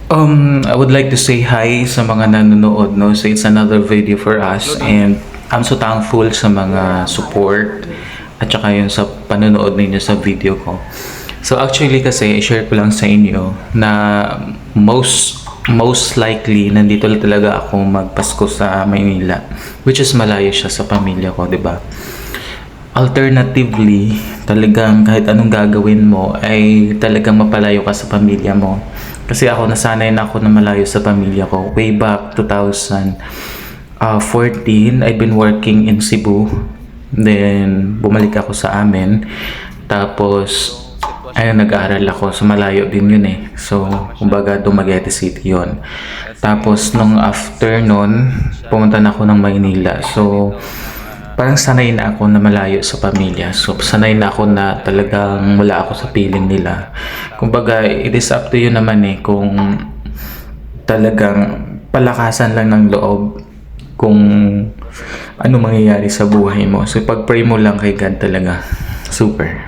I would like to say hi sa mga nanonood, no? So it's another video for us and I'm so thankful sa mga support at saka yun sa panonood ninyo sa video ko. So actually kasi i-share ko lang sa inyo na most likely nandito lang talaga ako magpasko sa Maynila, which is malayo siya sa pamilya ko, 'di ba? Alternatively, talagang kahit anong gagawin mo ay talagang mapalayo ka sa pamilya mo. Kasi ako nasanay na ako na malayo sa pamilya ko. Way back 2014, I've been working in Cebu. Then, bumalik ako sa amin. Tapos, ayun, nag-aaral ako. So, malayo din yun eh. So, kumbaga, Dumaguete City yun. Tapos, nung after nun, pumunta na ako ng Maynila. So, parang sanay na ako na malayo sa pamilya. So, sanay na ako na talagang wala ako sa piling nila. Kumbaga, it is up to you naman eh kung talagang palakasan lang ng loob kung ano mangyayari sa buhay mo. So, pag-pray mo lang kay God talaga. Super.